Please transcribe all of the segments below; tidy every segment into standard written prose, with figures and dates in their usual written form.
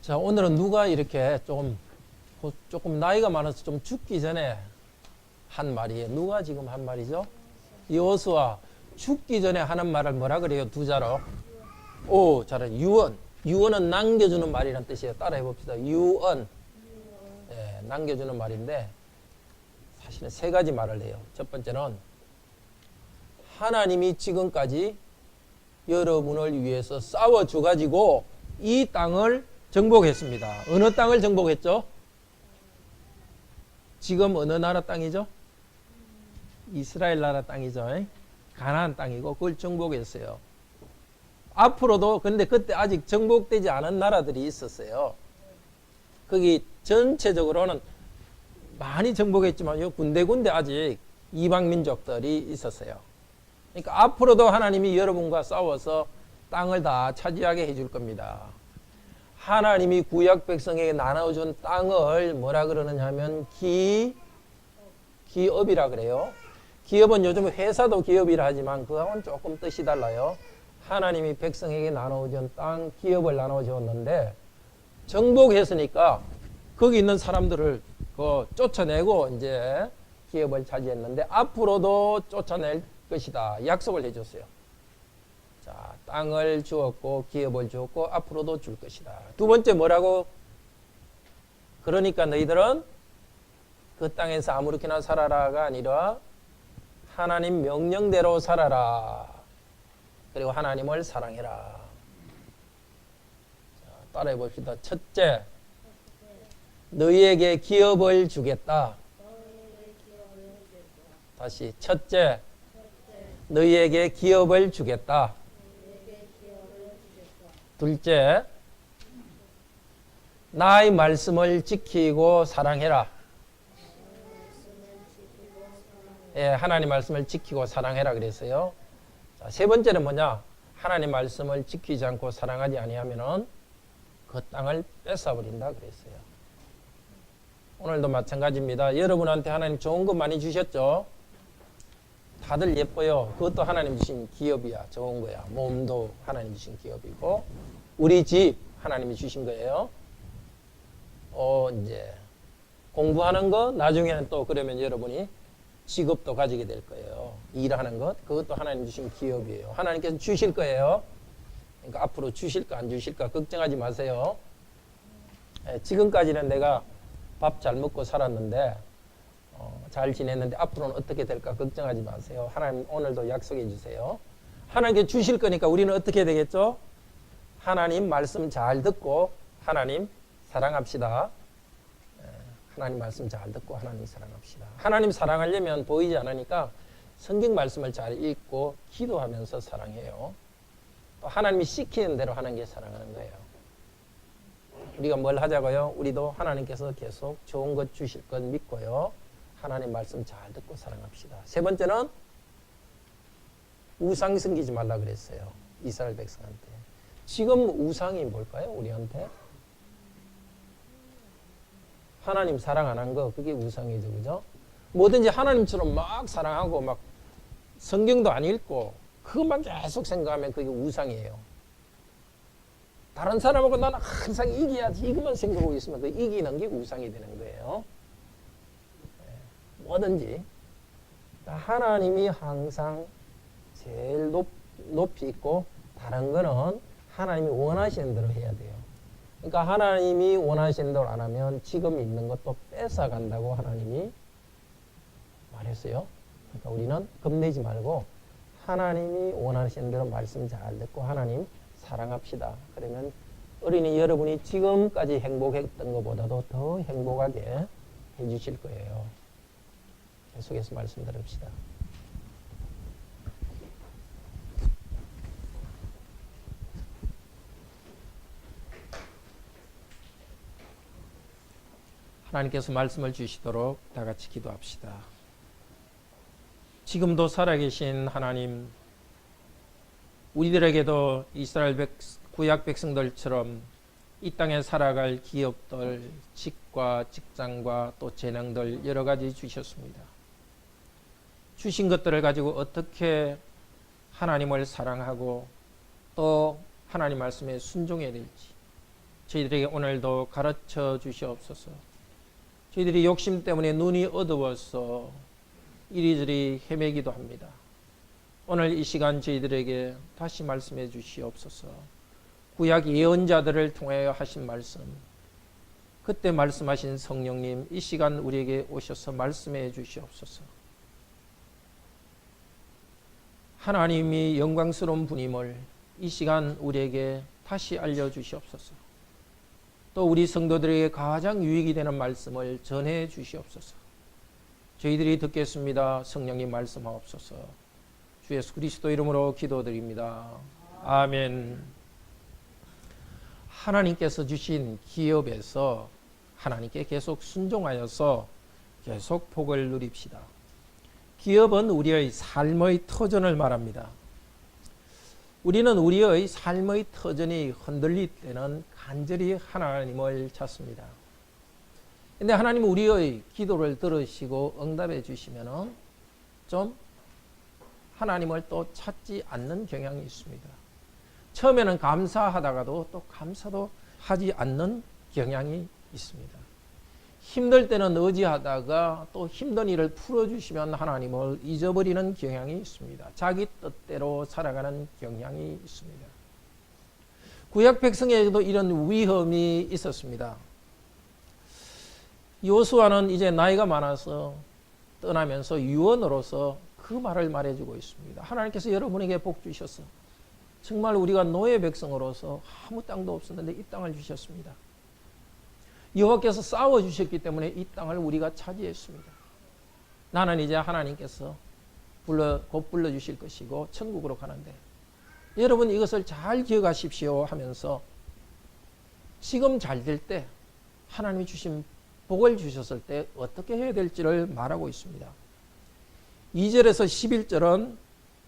자, 오늘은 누가 이렇게 조금 나이가 많아서 좀 죽기 전에 한 말이에요. 누가 지금 한 말이죠? 여호수아. 죽기 전에 하는 말을 뭐라 그래요? 두 자로. 오, 잘해. 유언. 유언은 남겨주는 말이란 뜻이에요. 따라해 봅시다. 유언. 예, 남겨주는 말인데 사실은 세 가지 말을 해요. 첫 번째는 하나님이 지금까지 여러분을 위해서 싸워줘가지고 이 땅을 정복했습니다. 어느 땅을 정복했죠? 지금 어느 나라 땅이죠? 이스라엘 나라 땅이죠. 가나안 땅이고 그걸 정복했어요. 앞으로도 근데 그때 아직 정복되지 않은 나라들이 있었어요. 거기 전체적으로는 많이 정복했지만 요 군데군데 아직 이방 민족들이 있었어요. 그러니까 앞으로도 하나님이 여러분과 싸워서 땅을 다 차지하게 해줄 겁니다. 하나님이 구약 백성에게 나눠준 땅을 뭐라 그러느냐 하면 기업이라 그래요. 기업은 요즘 회사도 기업이라 하지만 그하고는 조금 뜻이 달라요. 하나님이 백성에게 나눠준 땅 기업을 나눠줬는데 정복했으니까 거기 있는 사람들을 쫓아내고 이제 기업을 차지했는데 앞으로도 쫓아낼 것이다. 약속을 해줬어요. 자, 땅을 주었고 기업을 주었고 앞으로도 줄 것이다. 두 번째 뭐라고? 그러니까 너희들은 그 땅에서 아무렇게나 살아라가 아니라 하나님 명령대로 살아라. 그리고 하나님을 사랑해라. 자, 따라해 봅시다. 첫째, 너희에게 기업을 주겠다. 다시 첫째, 너희에게 기업을 주겠다. 둘째, 나의 말씀을 지키고 사랑해라. 예, 하나님 말씀을 지키고 사랑해라 그랬어요. 자, 세 번째는 뭐냐? 하나님 말씀을 지키지 않고 사랑하지 아니하면은 그 땅을 뺏어버린다 그랬어요. 오늘도 마찬가지입니다. 여러분한테 하나님 좋은 거 많이 주셨죠? 다들 예뻐요. 그것도 하나님 주신 기업이야. 좋은 거야. 몸도 하나님 주신 기업이고 우리 집 하나님이 주신 거예요. 이제 공부하는 거 나중에는 또 그러면 여러분이 직업도 가지게 될 거예요. 일하는 것 그것도 하나님 주신 기업이에요. 하나님께서 주실 거예요. 그러니까 앞으로 주실까 안 주실까 걱정하지 마세요. 지금까지는 내가 밥 잘 먹고 살았는데 잘 지냈는데 앞으로는 어떻게 될까 걱정하지 마세요. 하나님 오늘도 약속해 주세요. 하나님께 주실 거니까 우리는 어떻게 해야 되겠죠? 하나님 말씀 잘 듣고 하나님 사랑합시다. 하나님 말씀 잘 듣고 하나님 사랑합시다. 하나님 사랑하려면 보이지 않으니까 성경 말씀을 잘 읽고 기도하면서 사랑해요. 또 하나님이 시키는 대로 하는 게 사랑하는 거예요. 우리가 뭘 하자고요? 우리도 하나님께서 계속 좋은 것 주실 것 믿고요. 하나님 말씀 잘 듣고 사랑합시다. 세 번째는 우상 섬기지 말라 그랬어요. 이스라엘 백성한테. 지금 우상이 뭘까요? 우리한테? 하나님 사랑 안 한 거 그게 우상이죠. 그죠? 뭐든지 하나님처럼 막 사랑하고 막 성경도 안 읽고 그것만 계속 생각하면 그게 우상이에요. 다른 사람하고 나는 항상 이겨야지 이것만 생각하고 있으면 그 이기는 게 우상이 되는 거예요. 뭐든지 하나님이 항상 제일 높이 있고 다른 거는 하나님이 원하시는 대로 해야 돼요. 그러니까 하나님이 원하시는 대로 안 하면 지금 있는 것도 뺏어간다고 하나님이 말했어요. 그러니까 우리는 겁내지 말고 하나님이 원하시는 대로 말씀 잘 듣고 하나님 사랑합시다. 그러면 어린이 여러분이 지금까지 행복했던 것보다도 더 행복하게 해주실 거예요. 계속해서 말씀 들읍시다. 하나님께서 말씀을 주시도록 다 같이 기도합시다. 지금도 살아계신 하나님, 우리들에게도 이스라엘 구약 백성들처럼 이 땅에 살아갈 기업들, 직과 직장과 또 재능들 여러 가지 주셨습니다. 주신 것들을 가지고 어떻게 하나님을 사랑하고 또 하나님 말씀에 순종해야 될지 저희들에게 오늘도 가르쳐 주시옵소서. 저희들이 욕심 때문에 눈이 어두워서 이리저리 헤매기도 합니다. 오늘 이 시간 저희들에게 다시 말씀해 주시옵소서. 구약 예언자들을 통하여 하신 말씀, 그때 말씀하신 성령님 이 시간 우리에게 오셔서 말씀해 주시옵소서. 하나님이 영광스러운 분임을 이 시간 우리에게 다시 알려주시옵소서. 또 우리 성도들에게 가장 유익이 되는 말씀을 전해 주시옵소서. 저희들이 듣겠습니다. 성령님 말씀하옵소서. 주 예수 그리스도 이름으로 기도드립니다. 아멘. 하나님께서 주신 기업에서 하나님께 계속 순종하여서 계속 복을 누립시다. 기업은 우리의 삶의 터전을 말합니다. 우리는 우리의 삶의 터전이 흔들릴 때는 간절히 하나님을 찾습니다. 그런데 하나님은 우리의 기도를 들으시고 응답해 주시면 좀 하나님을 또 찾지 않는 경향이 있습니다. 처음에는 감사하다가도 또 감사도 하지 않는 경향이 있습니다. 힘들 때는 의지하다가 또 힘든 일을 풀어주시면 하나님을 잊어버리는 경향이 있습니다. 자기 뜻대로 살아가는 경향이 있습니다. 구약 백성에게도 이런 위험이 있었습니다. 요수아는 이제 나이가 많아서 떠나면서 유언으로서 그 말을 말해주고 있습니다. 하나님께서 여러분에게 복 주셔서 정말 우리가 노예 백성으로서 아무 땅도 없었는데 이 땅을 주셨습니다. 여호와께서 싸워주셨기 때문에 이 땅을 우리가 차지했습니다. 나는 이제 하나님께서 곧 불러주실 것이고 천국으로 가는데 여러분 이것을 잘 기억하십시오 하면서 지금 잘 될 때 하나님이 주신 복을 주셨을 때 어떻게 해야 될지를 말하고 있습니다. 2절에서 11절은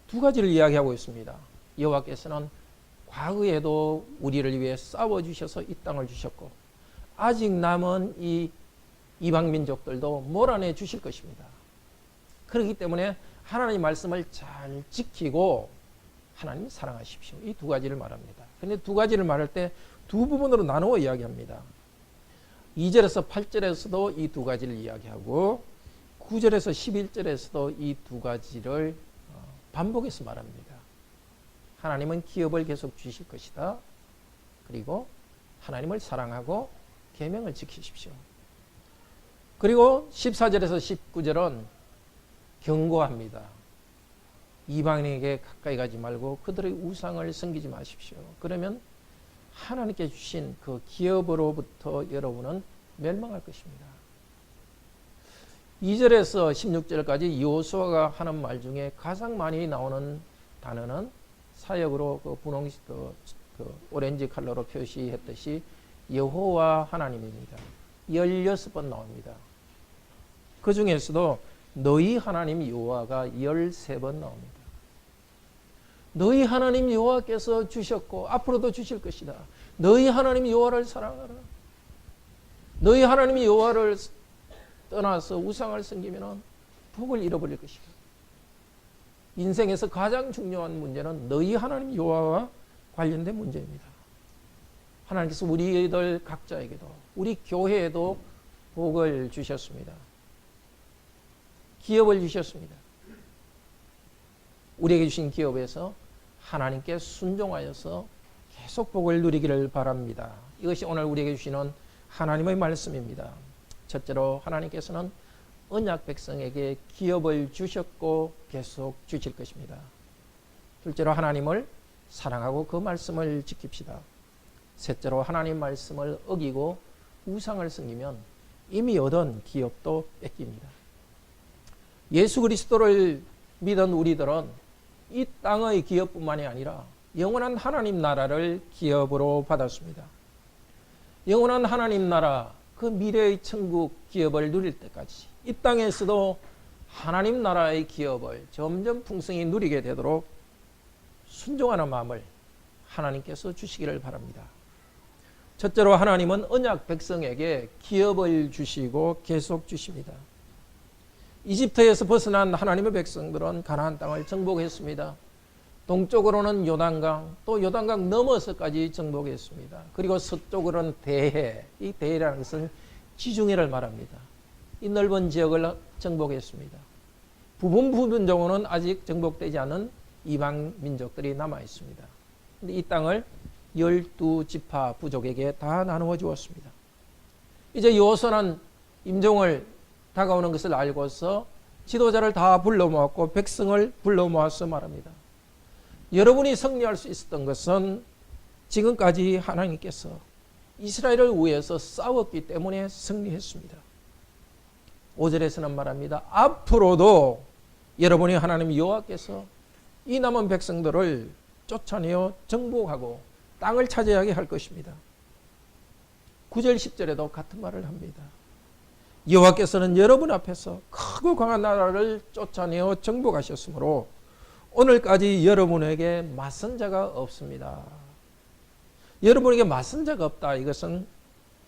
두 가지를 이야기하고 있습니다. 여호와께서는 과거에도 우리를 위해 싸워주셔서 이 땅을 주셨고 아직 남은 이 이방 민족들도 몰아내 주실 것입니다. 그렇기 때문에 하나님 말씀을 잘 지키고 하나님 사랑하십시오. 이 두 가지를 말합니다. 그런데 두 가지를 말할 때 두 부분으로 나누어 이야기합니다. 2절에서 8절에서도 이 두 가지를 이야기하고 9절에서 11절에서도 이 두 가지를 반복해서 말합니다. 하나님은 기업을 계속 주실 것이다. 그리고 하나님을 사랑하고 계명을 지키십시오. 그리고 14절에서 19절은 경고합니다. 이방인에게 가까이 가지 말고 그들의 우상을 섬기지 마십시오. 그러면 하나님께 주신 그 기업으로부터 여러분은 멸망할 것입니다. 2절에서 16절까지 여호수아가 하는 말 중에 가장 많이 나오는 단어는 사역으로 그 분홍 오렌지 컬러로 표시했듯이 여호와 하나님입니다. 16번 나옵니다. 그 중에서도 너희 하나님 여호와가 13번 나옵니다. 너희 하나님 여호와께서 주셨고 앞으로도 주실 것이다. 너희 하나님 여호와를 사랑하라. 너희 하나님 여호와를 떠나서 우상을 섬기면 복을 잃어버릴 것이다. 인생에서 가장 중요한 문제는 너희 하나님 여호와와 관련된 문제입니다. 하나님께서 우리들 각자에게도 우리 교회에도 복을 주셨습니다. 기업을 주셨습니다. 우리에게 주신 기업에서 하나님께 순종하여서 계속 복을 누리기를 바랍니다. 이것이 오늘 우리에게 주시는 하나님의 말씀입니다. 첫째로 하나님께서는 언약 백성에게 기업을 주셨고 계속 주실 것입니다. 둘째로 하나님을 사랑하고 그 말씀을 지킵시다. 셋째로 하나님 말씀을 어기고 우상을 섬기면 이미 얻은 기업도 뺏깁니다. 예수 그리스도를 믿은 우리들은 이 땅의 기업뿐만이 아니라 영원한 하나님 나라를 기업으로 받았습니다. 영원한 하나님 나라, 그 미래의 천국 기업을 누릴 때까지 이 땅에서도 하나님 나라의 기업을 점점 풍성히 누리게 되도록 순종하는 마음을 하나님께서 주시기를 바랍니다. 첫째로 하나님은 언약 백성에게 기업을 주시고 계속 주십니다. 이집트에서 벗어난 하나님의 백성들은 가나안 땅을 정복했습니다. 동쪽으로는 요단강, 또 요단강 넘어서까지 정복했습니다. 그리고 서쪽으로는 대해, 이 대해라는 것은 지중해를 말합니다. 이 넓은 지역을 정복했습니다. 부분적으로는 아직 정복되지 않은 이방 민족들이 남아 있습니다. 근데 이 땅을 12지파 부족에게 다 나누어 주었습니다. 이제 여호수아는 임종을 다가오는 것을 알고서 지도자를 다 불러 모았고 백성을 불러 모아서 말합니다. 여러분이 승리할 수 있었던 것은 지금까지 하나님께서 이스라엘을 위해서 싸웠기 때문에 승리했습니다. 5절에서는 말합니다. 앞으로도 여러분이 하나님 여호와께서 이 남은 백성들을 쫓아내어 정복하고 땅을 차지하게 할 것입니다. 9절 10절에도 같은 말을 합니다. 여호와께서는 여러분 앞에서 크고 강한 나라를 쫓아내어 정복하셨으므로 오늘까지 여러분에게 맞선 자가 없습니다. 여러분에게 맞선 자가 없다. 이것은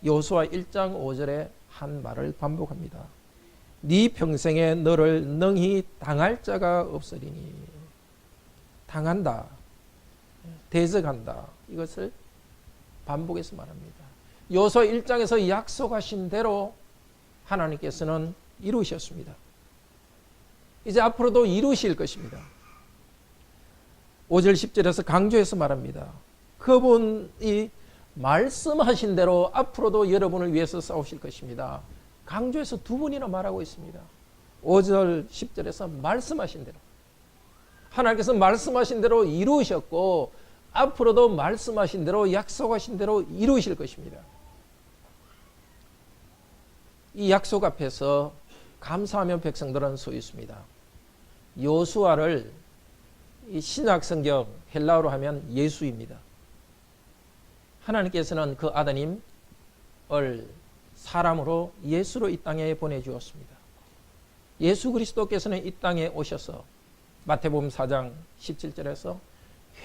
여호수아 1장 5절에 한 말을 반복합니다. 네 평생에 너를 능히 당할 자가 없으리니. 당한다, 대적한다, 이것을 반복해서 말합니다. 여호수아 1장에서 약속하신 대로 하나님께서는 이루셨습니다. 이제 앞으로도 이루실 것입니다. 5절 10절에서 강조해서 말합니다. 그분이 말씀하신 대로 앞으로도 여러분을 위해서 싸우실 것입니다. 강조해서 두 번이나 말하고 있습니다. 5절 10절에서 말씀하신 대로, 하나님께서 말씀하신 대로 이루셨고 앞으로도 말씀하신 대로 약속하신 대로 이루실 것입니다. 이 약속 앞에서 감사하며 백성들은 서 있습니다. 여호수아를 이 신약 성경 헬라어로 하면 예수입니다. 하나님께서는 그 아드님을 사람으로 예수로 이 땅에 보내주었습니다. 예수 그리스도께서는 이 땅에 오셔서 마태복음 4장 17절에서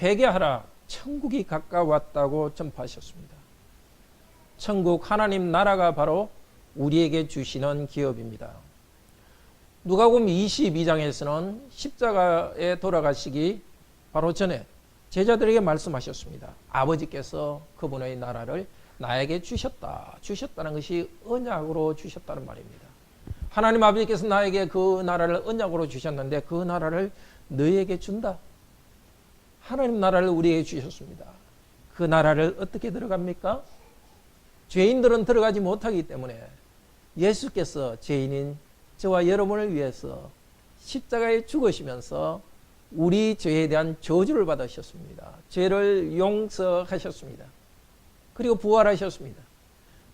회개하라, 천국이 가까웠다고 전파하셨습니다. 천국 하나님 나라가 바로 우리에게 주시는 기업입니다. 누가복음 22장에서는 십자가에 돌아가시기 바로 전에 제자들에게 말씀하셨습니다. 아버지께서 그분의 나라를 나에게 주셨다는 것이 언약으로 주셨다는 말입니다. 하나님 아버지께서 나에게 그 나라를 언약으로 주셨는데 그 나라를 너희에게 준다. 하나님 나라를 우리에게 주셨습니다. 그 나라를 어떻게 들어갑니까? 죄인들은 들어가지 못하기 때문에 예수께서 죄인인 저와 여러분을 위해서 십자가에 죽으시면서 우리 죄에 대한 저주를 받으셨습니다. 죄를 용서하셨습니다. 그리고 부활하셨습니다.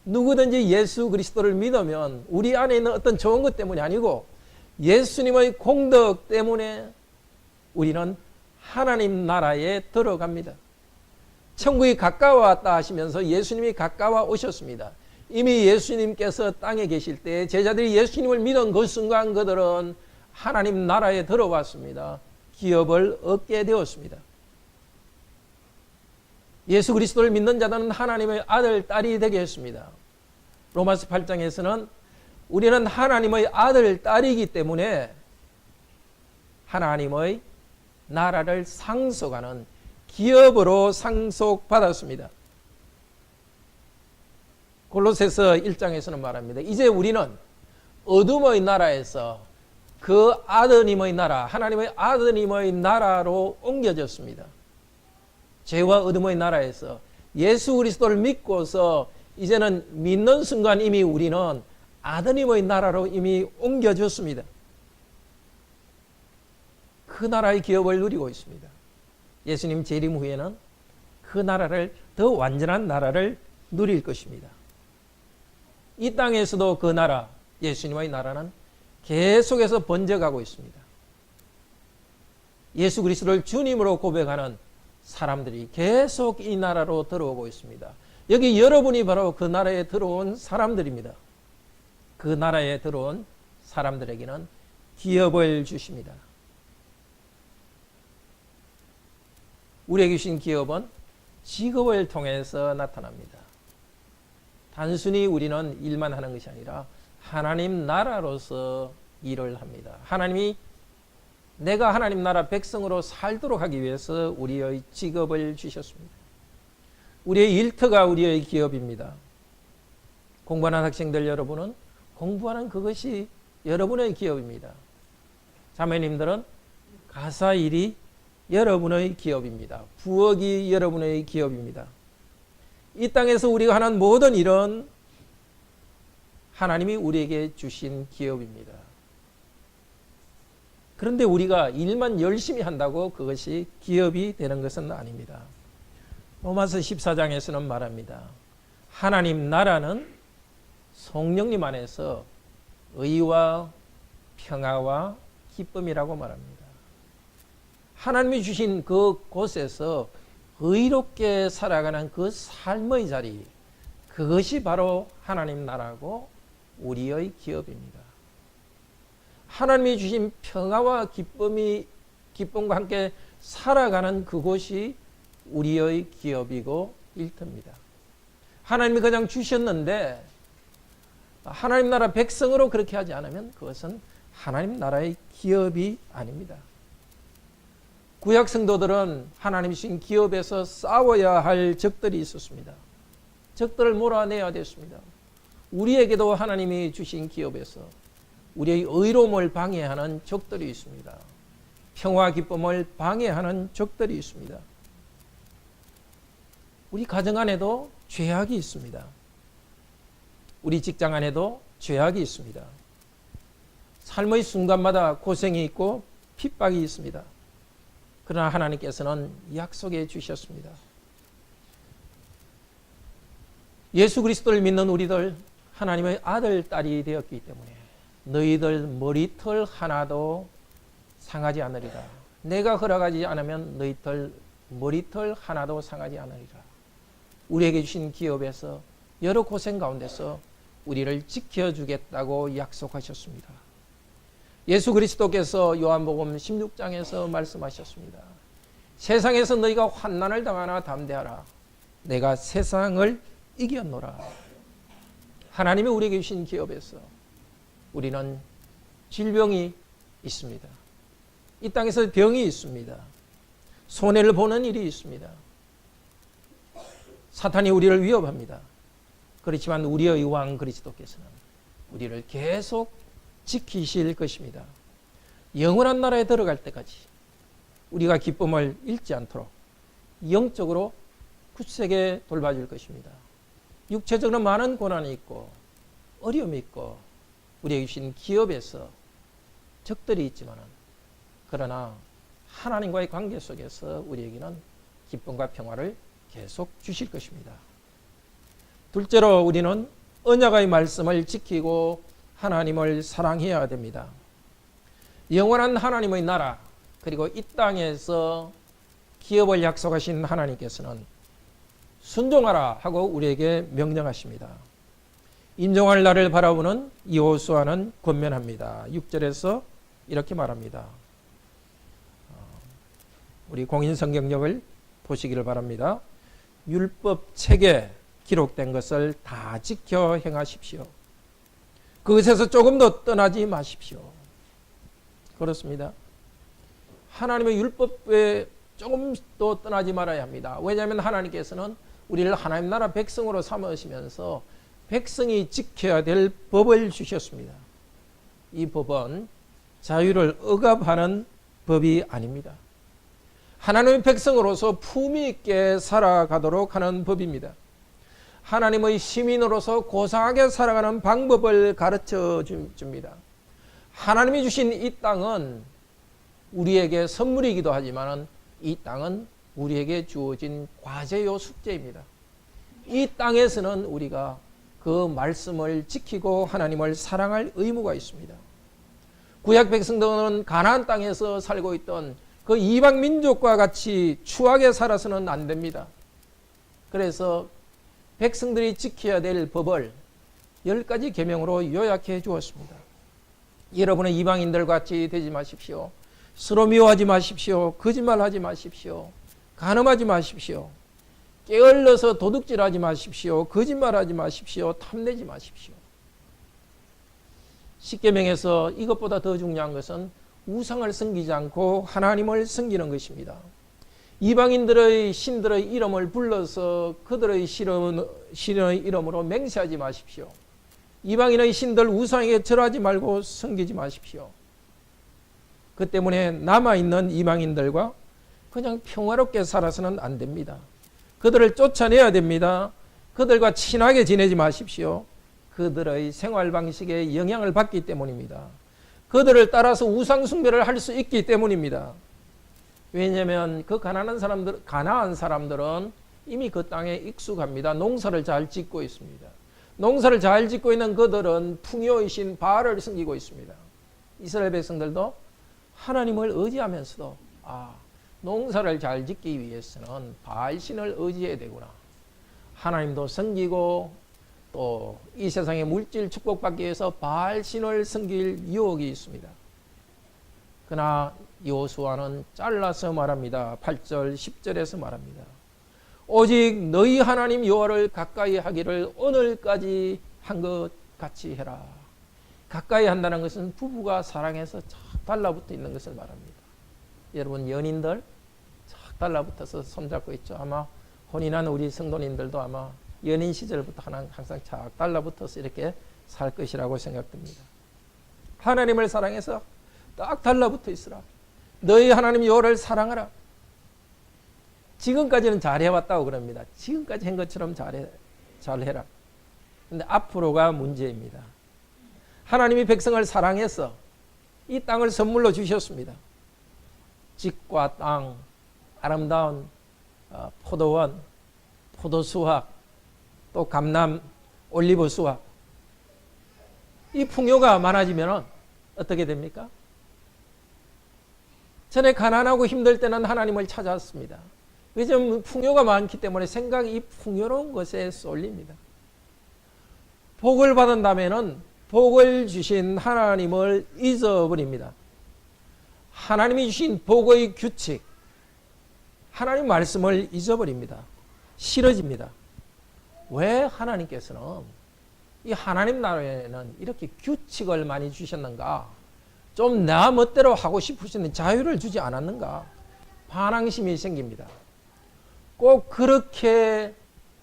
누구든지 예수 그리스도를 믿으면 우리 안에 있는 어떤 좋은 것 때문이 아니고 예수님의 공덕 때문에 우리는 하나님 나라에 들어갑니다. 천국이 가까워왔다 하시면서 예수님이 가까워 오셨습니다. 이미 예수님께서 땅에 계실 때 제자들이 예수님을 믿은 그 순간 그들은 하나님 나라에 들어왔습니다. 기업을 얻게 되었습니다. 예수 그리스도를 믿는 자들은 하나님의 아들, 딸이 되게 했습니다. 로마서 8장에서는 우리는 하나님의 아들, 딸이기 때문에 하나님의 나라를 상속하는 기업으로 상속받았습니다. 골로새서 1장에서는 말합니다. 이제 우리는 어둠의 나라에서 그 아드님의 나라, 하나님의 아드님의 나라로 옮겨졌습니다. 죄와 어둠의 나라에서 예수 그리스도를 믿고서 이제는 믿는 순간 이미 우리는 아드님의 나라로 이미 옮겨졌습니다. 그 나라의 기업을 누리고 있습니다. 예수님 재림 후에는 그 나라를, 더 완전한 나라를 누릴 것입니다. 이 땅에서도 그 나라, 예수님의 나라는 계속해서 번져가고 있습니다. 예수 그리스도를 주님으로 고백하는 사람들이 계속 이 나라로 들어오고 있습니다. 여기 여러분이 바로 그 나라에 들어온 사람들입니다. 그 나라에 들어온 사람들에게는 기업을 주십니다. 우리에게 주신 기업은 직업을 통해서 나타납니다. 단순히 우리는 일만 하는 것이 아니라 하나님 나라로서 일을 합니다. 하나님이 내가 하나님 나라 백성으로 살도록 하기 위해서 우리의 직업을 주셨습니다. 우리의 일터가 우리의 기업입니다. 공부하는 학생들 여러분은 공부하는 그것이 여러분의 기업입니다. 자매님들은 가사일이 여러분의 기업입니다. 부엌이 여러분의 기업입니다. 이 땅에서 우리가 하는 모든 일은 하나님이 우리에게 주신 기업입니다. 그런데 우리가 일만 열심히 한다고 그것이 기업이 되는 것은 아닙니다. 로마서 14장에서는 말합니다. 하나님 나라는 성령님 안에서 의와 평화와 기쁨이라고 말합니다. 하나님이 주신 그 곳에서 의롭게 살아가는 그 삶의 자리, 그것이 바로 하나님 나라고 우리의 기업입니다. 하나님이 주신 평화와 기쁨과 함께 살아가는 그곳이 우리의 기업이고 일터입니다. 하나님이 그냥 주셨는데 하나님 나라 백성으로 그렇게 하지 않으면 그것은 하나님 나라의 기업이 아닙니다. 구약 성도들은 하나님이 주신 기업에서 싸워야 할 적들이 있었습니다. 적들을 몰아내야 됐습니다. 우리에게도 하나님이 주신 기업에서 우리의 의로움을 방해하는 적들이 있습니다. 평화 기쁨을 방해하는 적들이 있습니다. 우리 가정 안에도 죄악이 있습니다. 우리 직장 안에도 죄악이 있습니다. 삶의 순간마다 고생이 있고 핍박이 있습니다. 그러나 하나님께서는 약속해 주셨습니다. 예수 그리스도를 믿는 우리들 하나님의 아들, 딸이 되었기 때문에 너희들 머리털 하나도 상하지 않으리라. 내가 허락하지 않으면 너희들 머리털 하나도 상하지 않으리라. 우리에게 주신 기업에서 여러 고생 가운데서 우리를 지켜주겠다고 약속하셨습니다. 예수 그리스도께서 요한복음 16장에서 말씀하셨습니다. 세상에서 너희가 환난을 당하나 담대하라. 내가 세상을 이겼노라. 하나님이 우리에게 주신 기업에서 우리는 질병이 있습니다. 이 땅에서 병이 있습니다. 손해를 보는 일이 있습니다. 사탄이 우리를 위협합니다. 그렇지만 우리의 왕 그리스도께서는 우리를 계속 지키실 것입니다. 영원한 나라에 들어갈 때까지 우리가 기쁨을 잃지 않도록 영적으로 굳세게 돌봐줄 것입니다. 육체적으로 많은 고난이 있고 어려움이 있고 우리에게 주신 기업에서 적들이 있지만 그러나 하나님과의 관계 속에서 우리에게는 기쁨과 평화를 계속 주실 것입니다. 둘째로 우리는 언약의 말씀을 지키고 하나님을 사랑해야 됩니다. 영원한 하나님의 나라 그리고 이 땅에서 기업을 약속하신 하나님께서는 순종하라 하고 우리에게 명령하십니다. 임종할 날을 바라보는 여호수아는 권면합니다. 6절에서 이렇게 말합니다. 우리 공인성경역을 보시기를 바랍니다. 율법 책에 기록된 것을 다 지켜 행하십시오. 그것에서 조금도 떠나지 마십시오. 그렇습니다. 하나님의 율법에 조금도 떠나지 말아야 합니다. 왜냐하면 하나님께서는 우리를 하나님 나라 백성으로 삼으시면서 백성이 지켜야 될 법을 주셨습니다. 이 법은 자유를 억압하는 법이 아닙니다. 하나님의 백성으로서 품위 있게 살아가도록 하는 법입니다. 하나님의 시민으로서 고상하게 살아가는 방법을 가르쳐 줍니다. 하나님이 주신 이 땅은 우리에게 선물이기도 하지만 이 땅은 우리에게 주어진 과제요 숙제입니다. 이 땅에서는 우리가 그 말씀을 지키고 하나님을 사랑할 의무가 있습니다. 구약 백성들은 가나안 땅에서 살고 있던 그 이방 민족과 같이 추하게 살아서는 안 됩니다. 그래서 백성들이 지켜야 될 법을 10가지 계명으로 요약해 주었습니다. 여러분은 이방인들 같이 되지 마십시오. 서로 미워하지 마십시오. 거짓말하지 마십시오. 간음하지 마십시오. 게을러서 도둑질하지 마십시오. 거짓말하지 마십시오. 탐내지 마십시오. 십계명에서 이것보다 더 중요한 것은 우상을 섬기지 않고 하나님을 섬기는 것입니다. 이방인들의 신들의 이름을 불러서 그들의 신의 이름으로 맹세하지 마십시오. 이방인의 신들 우상에게 절하지 말고 섬기지 마십시오. 그 때문에 남아있는 이방인들과 그냥 평화롭게 살아서는 안 됩니다. 그들을 쫓아내야 됩니다. 그들과 친하게 지내지 마십시오. 그들의 생활 방식에 영향을 받기 때문입니다. 그들을 따라서 우상 숭배를 할 수 있기 때문입니다. 왜냐하면 그 가나안 사람들은 이미 그 땅에 익숙합니다. 농사를 잘 짓고 있습니다. 농사를 잘 짓고 있는 그들은 풍요이신 바알을 섬기고 있습니다. 이스라엘 백성들도 하나님을 의지하면서도 농사를 잘 짓기 위해서는 바알신을 의지해야 되구나. 하나님도 섬기고 또 이 세상의 물질 축복받기 위해서 바알신을 섬길 유혹이 있습니다. 그러나 여호수아는 잘라서 말합니다. 8절 10절에서 말합니다. 오직 너희 하나님 여호와를 가까이 하기를 오늘까지 한 것 같이 해라. 가까이 한다는 것은 부부가 사랑해서 착 달라붙어 있는 것을 말합니다. 여러분 연인들 착 달라붙어서 손잡고 있죠. 아마 혼인한 우리 성도님들도 아마 연인 시절부터 항상 착 달라붙어서 이렇게 살 것이라고 생각됩니다. 하나님을 사랑해서 딱 달라붙어 있으라. 너희 하나님 여호와를 사랑하라. 지금까지는 잘해왔다고 그럽니다. 지금까지 한 것처럼 잘해라. 근데 앞으로가 문제입니다. 하나님이 백성을 사랑해서 이 땅을 선물로 주셨습니다. 집과 땅, 아름다운 포도원, 포도수확, 또 감람, 올리브 수확. 이 풍요가 많아지면 어떻게 됩니까? 전에 가난하고 힘들 때는 하나님을 찾았습니다. 요즘 풍요가 많기 때문에 생각이 이 풍요로운 것에 쏠립니다. 복을 받은 다음에는 복을 주신 하나님을 잊어버립니다. 하나님이 주신 복의 규칙, 하나님 말씀을 잊어버립니다. 싫어집니다. 왜 하나님께서는 이 하나님 나라에는 이렇게 규칙을 많이 주셨는가? 좀 나 멋대로 하고 싶으시는 자유를 주지 않았는가? 반항심이 생깁니다. 꼭 그렇게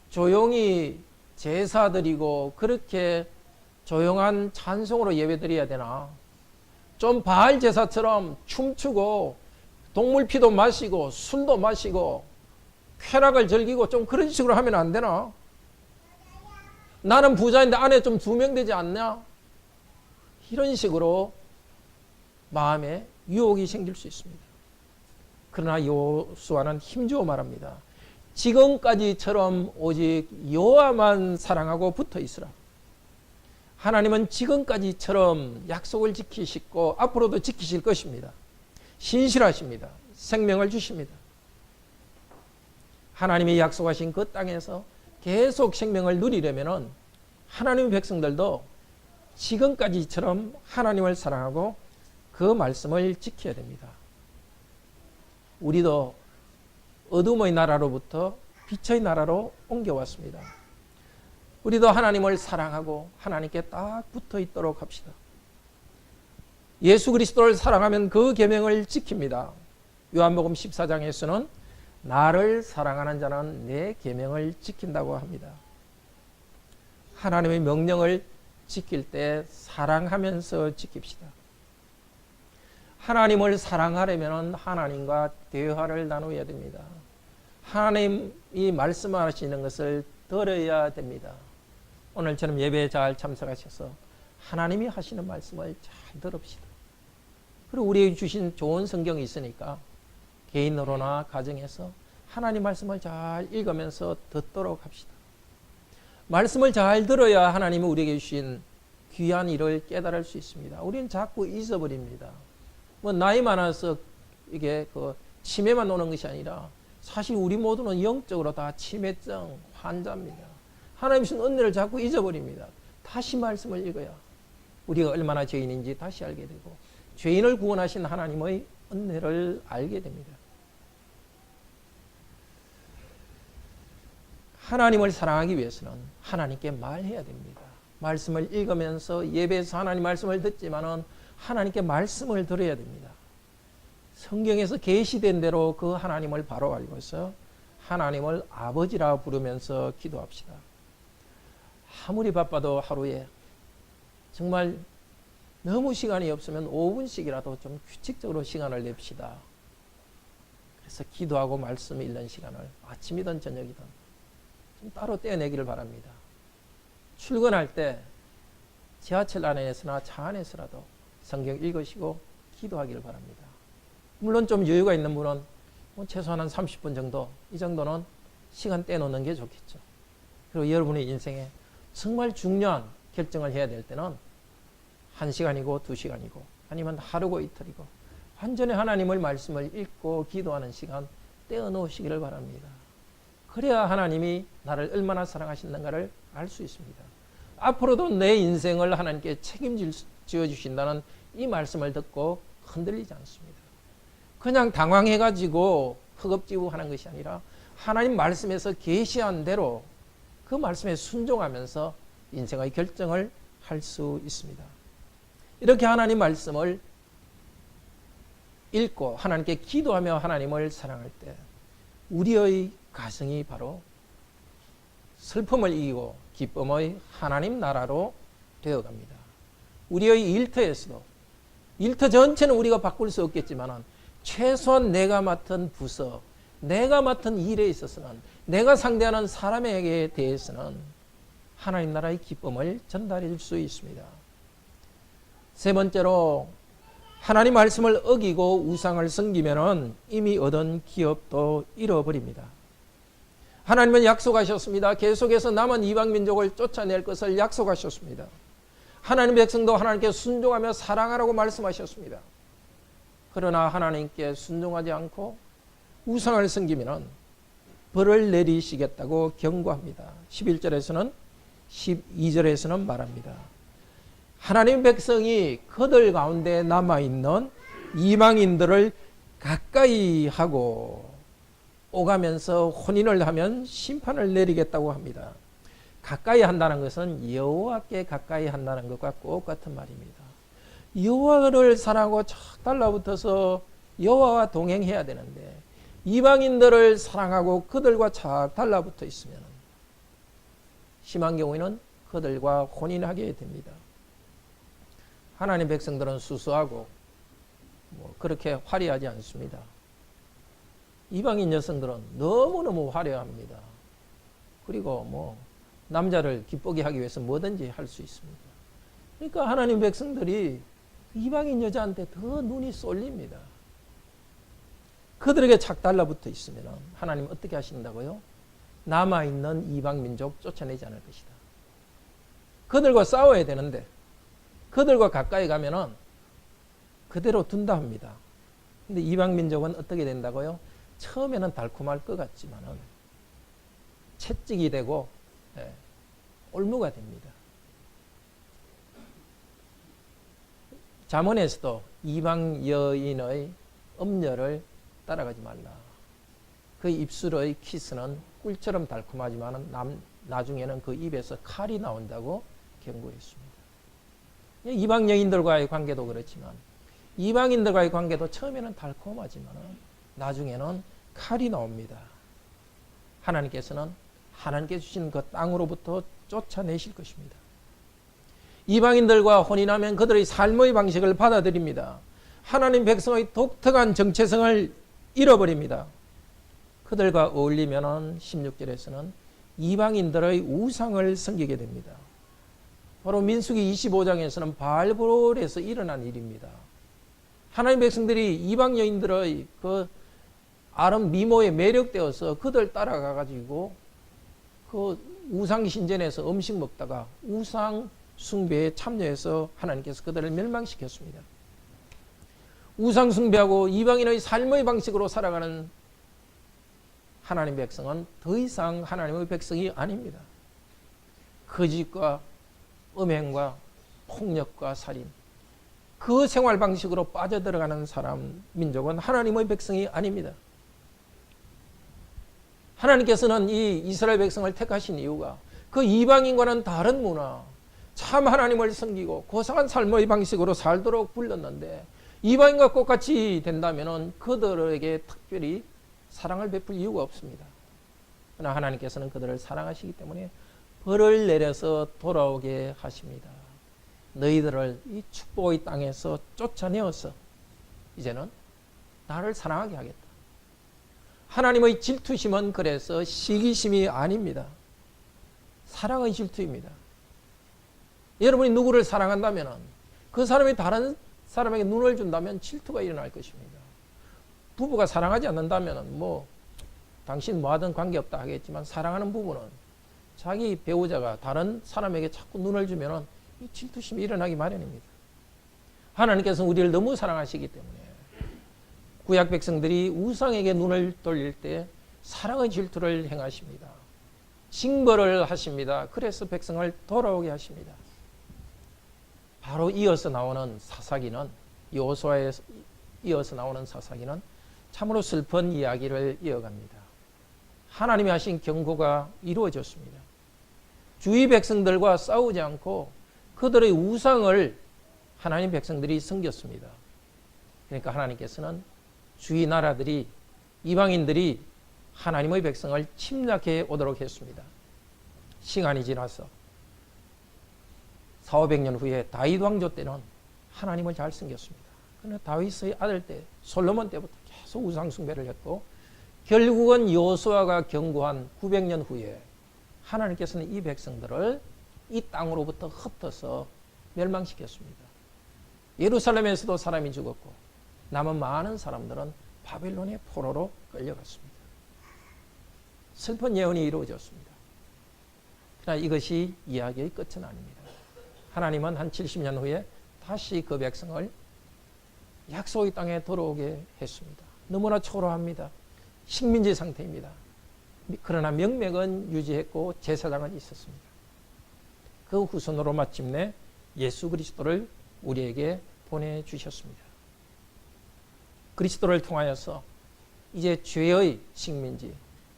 조용히 제사 드리고 그렇게 조용한 찬송으로 예배 드려야 되나? 좀 바알 제사처럼 춤추고 동물 피도 마시고 술도 마시고 쾌락을 즐기고 좀 그런 식으로 하면 안 되나? 나는 부자인데 아내 좀 2명 되지 않냐? 이런 식으로 마음에 유혹이 생길 수 있습니다. 그러나 여호수아는 힘주어 말합니다. 지금까지처럼 오직 여호와만 사랑하고 붙어 있으라. 하나님은 지금까지처럼 약속을 지키시고 앞으로도 지키실 것입니다. 신실하십니다. 생명을 주십니다. 하나님이 약속하신 그 땅에서 계속 생명을 누리려면 하나님의 백성들도 지금까지처럼 하나님을 사랑하고 그 말씀을 지켜야 됩니다. 우리도 어둠의 나라로부터 빛의 나라로 옮겨왔습니다. 우리도 하나님을 사랑하고 하나님께 딱 붙어 있도록 합시다. 예수 그리스도를 사랑하면 그 계명을 지킵니다. 요한복음 14장에서는 나를 사랑하는 자는 내 계명을 지킨다고 합니다. 하나님의 명령을 지킬 때 사랑하면서 지킵시다. 하나님을 사랑하려면 하나님과 대화를 나누어야 됩니다. 하나님이 말씀하시는 것을 들어야 됩니다. 오늘처럼 예배에 잘 참석하셔서 하나님이 하시는 말씀을 잘 들읍시다. 그리고 우리에게 주신 좋은 성경이 있으니까 개인으로나 가정에서 하나님 말씀을 잘 읽으면서 듣도록 합시다. 말씀을 잘 들어야 하나님이 우리에게 주신 귀한 일을 깨달을 수 있습니다. 우리는 자꾸 잊어버립니다. 뭐 나이 많아서 이게 치매만 오는 것이 아니라 사실 우리 모두는 영적으로 다 치매증 환자입니다. 하나님 주신 은혜를 자꾸 잊어버립니다. 다시 말씀을 읽어야 우리가 얼마나 죄인인지 다시 알게 되고 죄인을 구원하신 하나님의 은혜를 알게 됩니다. 하나님을 사랑하기 위해서는 하나님께 말해야 됩니다. 말씀을 읽으면서 예배에서 하나님 말씀을 듣지만은 하나님께 말씀을 들어야 됩니다. 성경에서 계시된 대로 그 하나님을 바로 알고서 하나님을 아버지라 부르면서 기도합시다. 아무리 바빠도 하루에 정말 너무 시간이 없으면 5분씩이라도 좀 규칙적으로 시간을 냅시다. 그래서 기도하고 말씀 읽는 시간을 아침이든 저녁이든 좀 따로 떼어내기를 바랍니다. 출근할 때 지하철 안에서나 차 안에서라도 성경 읽으시고 기도하기를 바랍니다. 물론 좀 여유가 있는 분은 최소한 한 30분 정도, 이 정도는 시간 떼놓는 게 좋겠죠. 그리고 여러분의 인생에 정말 중요한 결정을 해야 될 때는 1시간이고 2시간이고 아니면 하루고 이틀이고 완전히 하나님의 말씀을 읽고 기도하는 시간 떼어놓으시기를 바랍니다. 그래야 하나님이 나를 얼마나 사랑하시는가를 알 수 있습니다. 앞으로도 내 인생을 하나님께 책임지어 주신다는 이 말씀을 듣고 흔들리지 않습니다. 그냥 당황해가지고 허겁지겁하는 것이 아니라 하나님 말씀에서 계시한 대로 그 말씀에 순종하면서 인생의 결정을 할 수 있습니다. 이렇게 하나님 말씀을 읽고 하나님께 기도하며 하나님을 사랑할 때 우리의 가정이 바로 슬픔을 이기고 기쁨의 하나님 나라로 되어갑니다. 우리의 일터에서도 일터 전체는 우리가 바꿀 수 없겠지만 최소한 내가 맡은 부서, 내가 맡은 일에 있어서는 내가 상대하는 사람에게 대해서는 하나님 나라의 기쁨을 전달해 줄 수 있습니다. 세 번째로 하나님 말씀을 어기고 우상을 섬기면 이미 얻은 기업도 잃어버립니다. 하나님은 약속하셨습니다. 계속해서 남은 이방 민족을 쫓아낼 것을 약속하셨습니다. 하나님 백성도 하나님께 순종하며 사랑하라고 말씀하셨습니다. 그러나 하나님께 순종하지 않고 우상을 섬기면 벌을 내리시겠다고 경고합니다. 11절에서는 12절에서는 말합니다. 하나님 백성이 그들 가운데 남아있는 이방인들을 가까이 하고 오가면서 혼인을 하면 심판을 내리겠다고 합니다. 가까이 한다는 것은 여호와께 가까이 한다는 것과 똑같은 말입니다. 여호와를 사랑하고 착 달라붙어서 여호와와 동행해야 되는데 이방인들을 사랑하고 그들과 착 달라붙어 있으면 심한 경우에는 그들과 혼인하게 됩니다. 하나님 백성들은 수수하고 그렇게 화려하지 않습니다. 이방인 여성들은 너무너무 화려합니다. 그리고 남자를 기쁘게 하기 위해서 뭐든지 할 수 있습니다. 그러니까 하나님 백성들이 이방인 여자한테 더 눈이 쏠립니다. 그들에게 착 달라붙어 있으면 하나님 어떻게 하신다고요? 남아있는 이방 민족 쫓아내지 않을 것이다. 그들과 싸워야 되는데 그들과 가까이 가면은 그대로 둔다 합니다. 근데 이방 민족은 어떻게 된다고요? 처음에는 달콤할 것 같지만은 채찍이 되고 올무가 됩니다. 잠언에서도 이방 여인의 음녀를 따라가지 말라. 그 입술의 키스는 꿀처럼 달콤하지만 나중에는 그 입에서 칼이 나온다고 경고했습니다. 이방 여인들과의 관계도 그렇지만 이방인들과의 관계도 처음에는 달콤하지만 나중에는 칼이 나옵니다. 하나님께서는 하나님께 주신 그 땅으로부터 쫓아내실 것입니다. 이방인들과 혼인하면 그들의 삶의 방식을 받아들입니다. 하나님 백성의 독특한 정체성을 잃어버립니다. 그들과 어울리면 16절에서는 이방인들의 우상을 섬기게 됩니다. 바로 민수기 25장에서는 바알볼에서 일어난 일입니다. 하나님 백성들이 이방 여인들의 그 아름 미모에 매력되어서 그들 따라가 가지고 그 우상 신전에서 음식 먹다가 우상 숭배에 참여해서 하나님께서 그들을 멸망시켰습니다. 우상 숭배하고 이방인의 삶의 방식으로 살아가는 하나님 백성은 더 이상 하나님의 백성이 아닙니다. 거짓과 음행과 폭력과 살인, 그 생활 방식으로 빠져들어가는 사람, 민족은 하나님의 백성이 아닙니다. 하나님께서는 이 이스라엘 백성을 택하신 이유가 그 이방인과는 다른 문화, 참 하나님을 섬기고 고상한 삶의 방식으로 살도록 불렀는데 이방인과 똑같이 된다면 그들에게 특별히 사랑을 베풀 이유가 없습니다. 그러나 하나님께서는 그들을 사랑하시기 때문에 벌을 내려서 돌아오게 하십니다. 너희들을 이 축복의 땅에서 쫓아내어서 이제는 나를 사랑하게 하겠다. 하나님의 질투심은 그래서 시기심이 아닙니다. 사랑의 질투입니다. 여러분이 누구를 사랑한다면 그 사람이 다른 사람에게 눈을 준다면 질투가 일어날 것입니다. 부부가 사랑하지 않는다면 당신 뭐하든 관계없다 하겠지만 사랑하는 부부는 자기 배우자가 다른 사람에게 자꾸 눈을 주면 이 질투심이 일어나기 마련입니다. 하나님께서는 우리를 너무 사랑하시기 때문에 구약 백성들이 우상에게 눈을 돌릴 때 사랑의 질투를 행하십니다. 징벌을 하십니다. 그래서 백성을 돌아오게 하십니다. 바로 이어서 나오는 사사기는 여호수아에 이어서 나오는 사사기는 참으로 슬픈 이야기를 이어갑니다. 하나님이 하신 경고가 이루어졌습니다. 주위 백성들과 싸우지 않고 그들의 우상을 하나님 백성들이 섬겼습니다. 그러니까 하나님께서는 주위 나라들이 이방인들이 하나님의 백성을 침략해 오도록 했습니다. 시간이 지나서 400~500년 후에 다윗 왕조 때는 하나님을 잘 섬겼습니다. 그러나 다윗의 아들 때 솔로몬 때부터 계속 우상 숭배를 했고 결국은 여호수아가 경고한 900년 후에 하나님께서는 이 백성들을 이 땅으로부터 흩어서 멸망시켰습니다. 예루살렘에서도 사람이 죽었고 남은 많은 사람들은 바벨론의 포로로 끌려갔습니다. 슬픈 예언이 이루어졌습니다. 그러나 이것이 이야기의 끝은 아닙니다. 하나님은 한 70년 후에 다시 그 백성을 약속의 땅에 들어오게 했습니다. 너무나 초라합니다. 식민지 상태입니다. 그러나 명맥은 유지했고 제사장은 있었습니다. 그 후손으로 마침내 예수 그리스도를 우리에게 보내주셨습니다. 그리스도를 통하여서 이제 죄의 식민지,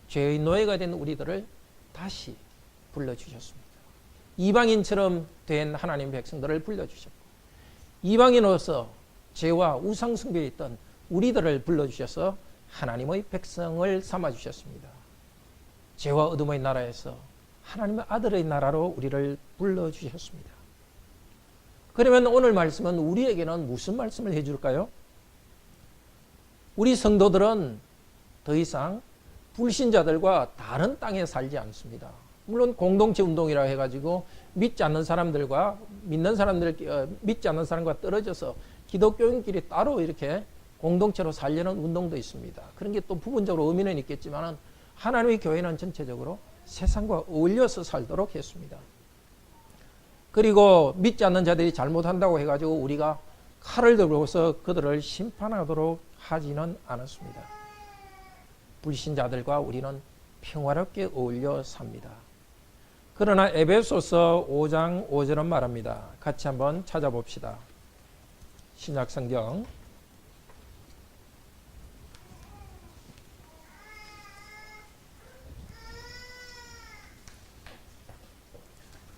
죄의 노예가 된 우리들을 다시 불러주셨습니다. 이방인처럼 된 하나님 백성들을 불러주셨고 이방인으로서 죄와 우상 숭배에 있던 우리들을 불러주셔서 하나님의 백성을 삼아주셨습니다. 죄와 어둠의 나라에서 하나님의 아들의 나라로 우리를 불러주셨습니다. 그러면 오늘 말씀은 우리에게는 무슨 말씀을 해줄까요? 우리 성도들은 더 이상 불신자들과 다른 땅에 살지 않습니다. 물론 공동체 운동이라 해가지고 믿지 않는 사람들과 믿지 않는 사람과 떨어져서 기독교인끼리 따로 이렇게 공동체로 살려는 운동도 있습니다. 그런 게 또 부분적으로 의미는 있겠지만 하나님의 교회는 전체적으로 세상과 어울려서 살도록 했습니다. 그리고 믿지 않는 자들이 잘못한다고 해가지고 우리가 칼을 들고서 그들을 심판하도록 하지는 않았습니다. 불신자들과 우리는 평화롭게 어울려 삽니다. 그러나 에베소서 5장 5절은 말합니다. 같이 한번 찾아봅시다. 신약성경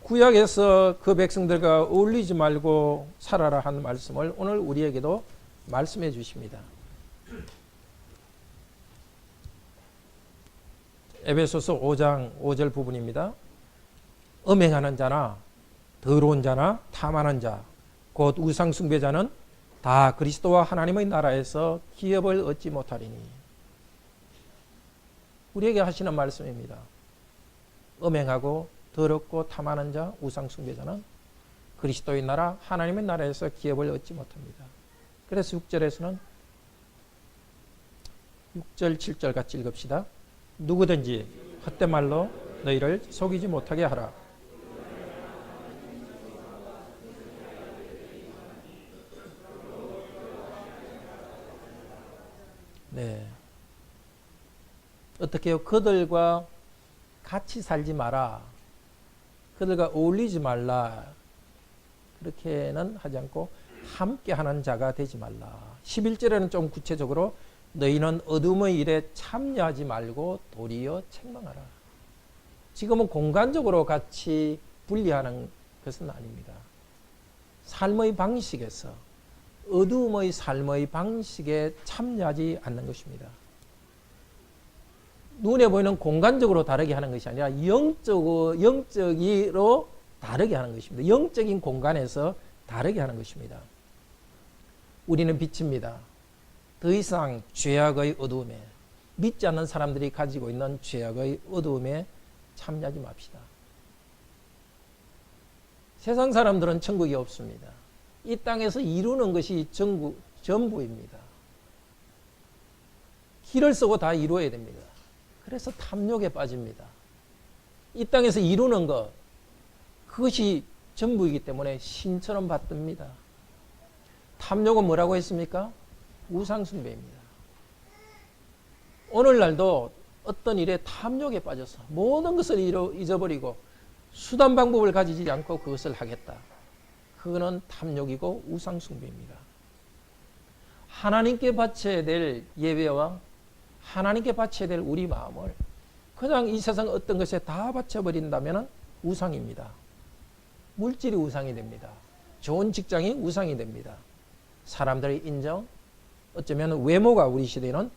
구약에서 그 백성들과 어울리지 말고 살아라 한 말씀을 오늘 우리에게도 말씀해 주십니다. 에베소서 5장 5절 부분입니다. 음행하는 자나 더러운 자나 탐하는 자 곧 우상 숭배자는 다 그리스도와 하나님의 나라에서 기업을 얻지 못하리니. 우리에게 하시는 말씀입니다. 음행하고 더럽고 탐하는 자, 우상 숭배자는 그리스도의 나라, 하나님의 나라에서 기업을 얻지 못합니다. 그래서 6절에서는 6절, 7절 같이 읽읍시다. 누구든지 헛된 말로 너희를 속이지 못하게 하라. 네. 어떻게 해요? 그들과 같이 살지 마라. 그들과 어울리지 말라. 그렇게는 하지 않고 함께 하는 자가 되지 말라. 11절에는 좀 구체적으로 너희는 어둠의 일에 참여하지 말고 도리어 책망하라. 지금은 공간적으로 같이 분리하는 것은 아닙니다. 삶의 방식에서 어두움의 삶의 방식에 참여하지 않는 것입니다. 눈에 보이는 공간적으로 다르게 하는 것이 아니라 영적으로 다르게 하는 것입니다. 영적인 공간에서 다르게 하는 것입니다. 우리는 빛입니다. 더 이상 죄악의 어두움에, 믿지 않는 사람들이 가지고 있는 죄악의 어두움에 참여하지 맙시다. 세상 사람들은 천국이 없습니다. 이 땅에서 이루는 것이 전부입니다. 길을 쓰고 다 이루어야 됩니다. 그래서 탐욕에 빠집니다. 이 땅에서 이루는 것, 그것이 전부이기 때문에 신처럼 받듭니다. 탐욕은 뭐라고 했습니까? 우상숭배입니다. 오늘날도 어떤 일에 탐욕에 빠져서 모든 것을 잊어버리고 수단 방법을 가지지 않고 그것을 하겠다. 그거는 탐욕이고 우상숭배입니다. 하나님께 바쳐야 될 예배와 하나님께 바쳐야 될 우리 마음을 그냥 이 세상 어떤 것에 다 바쳐버린다면 우상입니다. 물질이 우상이 됩니다. 좋은 직장이 우상이 됩니다. 사람들의 인정, 어쩌면 외모가 우리 시대에는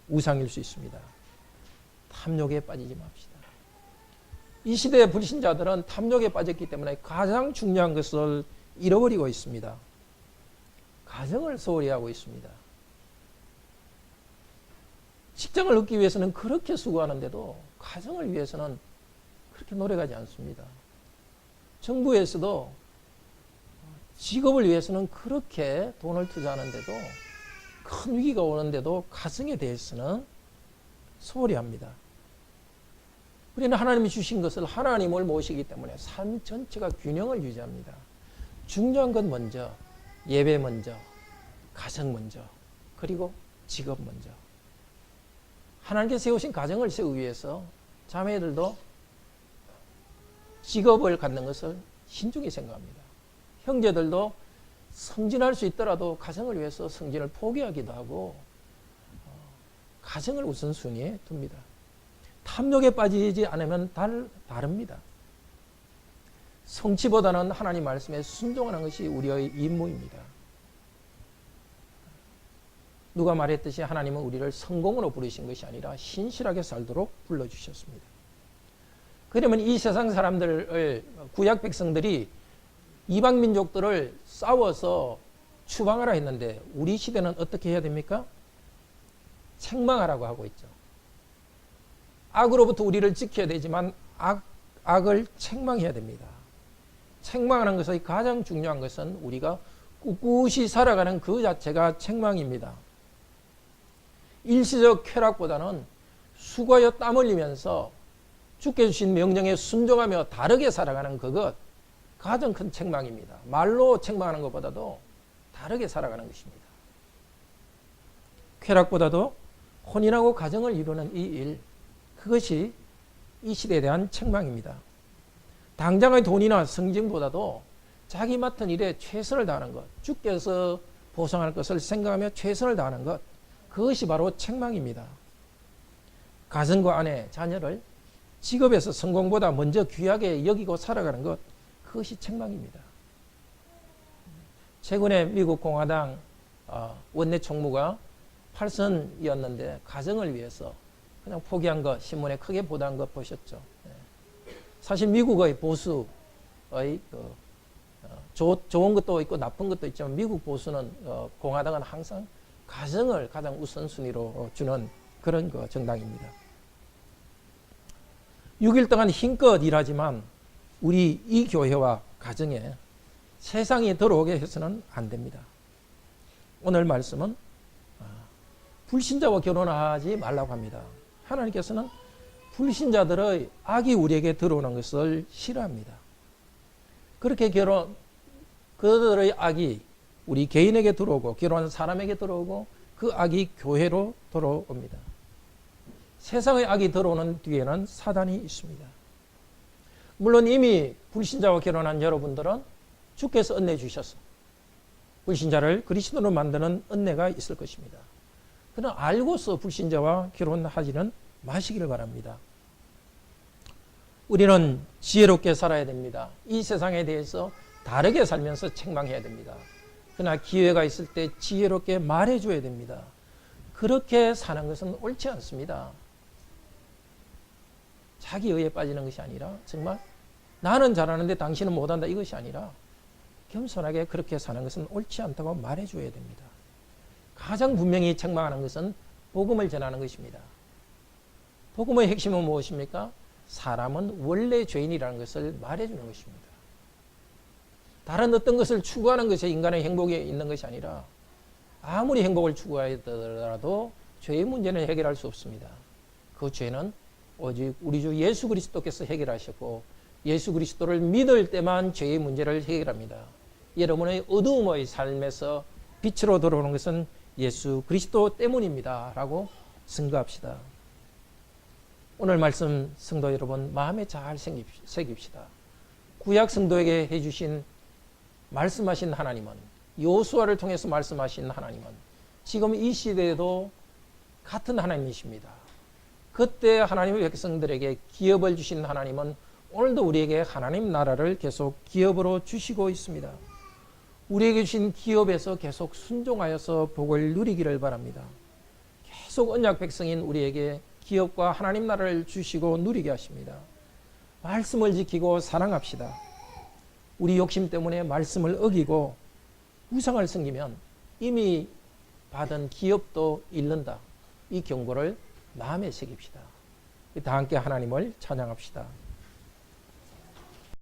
우상일 수 있습니다. 탐욕에 빠지지 맙시다. 이 시대의 불신자들은 탐욕에 빠졌기 때문에 가장 중요한 것을 잃어버리고 있습니다. 가정을 소홀히 하고 있습니다. 직장을 얻기 위해서는 그렇게 수고하는데도 가정을 위해서는 그렇게 노력하지 않습니다. 정부에서도 직업을 위해서는 그렇게 돈을 투자하는데도 큰 위기가 오는데도 가정에 대해서는 소홀히 합니다. 우리는 하나님이 주신 것을 하나님을 모시기 때문에 삶 전체가 균형을 유지합니다. 중요한 건 먼저, 예배 먼저, 가정 먼저, 그리고 직업 먼저. 하나님께서 세우신 가정을 세우기 위해서 자매들도 직업을 갖는 것을 신중히 생각합니다. 형제들도 성진할 수 있더라도 가정을 위해서 성진을 포기하기도 하고 가정을 우선순위에 둡니다. 탐욕에 빠지지 않으면 다릅니다. 성취보다는 하나님 말씀에 순종하는 것이 우리의 임무입니다. 누가 말했듯이 하나님은 우리를 성공으로 부르신 것이 아니라 신실하게 살도록 불러주셨습니다. 그러면 이 세상 사람들을, 구약 백성들이 이방 민족들을 싸워서 추방하라 했는데 우리 시대는 어떻게 해야 됩니까? 책망하라고 하고 있죠. 악으로부터 우리를 지켜야 되지만 악을 책망해야 됩니다. 책망하는 것의 가장 중요한 것은 우리가 꿋꿋이 살아가는 그 자체가 책망입니다. 일시적 쾌락보다는 수고하여 땀 흘리면서 주께 주신 명령에 순종하며 다르게 살아가는 그것, 가장 큰 책망입니다. 말로 책망하는 것보다도 다르게 살아가는 것입니다. 쾌락보다도 혼인하고 가정을 이루는 이 일, 그것이 이 시대에 대한 책망입니다. 당장의 돈이나 성징보다도 자기 맡은 일에 최선을 다하는 것, 주께서 보상할 것을 생각하며 최선을 다하는 것, 그것이 바로 책망입니다. 가정과 아내, 자녀를 직업에서 성공보다 먼저 귀하게 여기고 살아가는 것, 그것이 책망입니다. 최근에 미국 공화당 원내 총무가 8선이었는데 가정을 위해서 그냥 포기한 것, 신문에 크게 보도한 것 보셨죠. 사실 미국의 보수의 좋은 것도 있고 나쁜 것도 있지만 미국 보수는 공화당은 항상 가정을 가장 우선순위로 주는 그런 정당입니다. 6일 동안 힘껏 일하지만 우리 이 교회와 가정에 세상이 들어오게 해서는 안 됩니다. 오늘 말씀은 불신자와 결혼하지 말라고 합니다. 하나님께서는 불신자들의 악이 우리에게 들어오는 것을 싫어합니다. 그렇게 그들의 악이 우리 개인에게 들어오고 결혼한 사람에게 들어오고 그 악이 교회로 들어옵니다. 세상의 악이 들어오는 뒤에는 사단이 있습니다. 물론 이미 불신자와 결혼한 여러분들은 주께서 은혜 주셔서 불신자를 그리스도로 만드는 은혜가 있을 것입니다. 그러나 알고서 불신자와 결혼하지는 마시기를 바랍니다. 우리는 지혜롭게 살아야 됩니다. 이 세상에 대해서 다르게 살면서 책망해야 됩니다. 그러나 기회가 있을 때 지혜롭게 말해줘야 됩니다. 그렇게 사는 것은 옳지 않습니다. 자기 의에 빠지는 것이 아니라 정말 나는 잘하는데 당신은 못한다 이것이 아니라 겸손하게 그렇게 사는 것은 옳지 않다고 말해줘야 됩니다. 가장 분명히 책망하는 것은 복음을 전하는 것입니다. 복음의 핵심은 무엇입니까? 사람은 원래 죄인이라는 것을 말해주는 것입니다. 다른 어떤 것을 추구하는 것이 인간의 행복에 있는 것이 아니라 아무리 행복을 추구하더라도 죄의 문제는 해결할 수 없습니다. 그 죄는 오직 우리 주 예수 그리스도께서 해결하셨고 예수 그리스도를 믿을 때만 죄의 문제를 해결합니다. 여러분의 어두움의 삶에서 빛으로 들어오는 것은 예수 그리스도 때문입니다. 라고 증거합시다. 오늘 말씀 성도 여러분 마음에 잘 새깁시다. 구약 성도에게 해주신 말씀하신 하나님은 여호수아를 통해서 말씀하신 하나님은 지금 이 시대에도 같은 하나님이십니다. 그때 하나님의 백성들에게 기업을 주신 하나님은 오늘도 우리에게 하나님 나라를 계속 기업으로 주시고 있습니다. 우리에게 주신 기업에서 계속 순종하여서 복을 누리기를 바랍니다. 계속 언약 백성인 우리에게 기업과 하나님 나라를 주시고 누리게 하십니다. 말씀을 지키고 사랑합시다. 우리 욕심 때문에 말씀을 어기고 우상을 섬기면 이미 받은 기업도 잃는다. 이 경고를 마음에 새깁시다. 다 함께 하나님을 찬양합시다.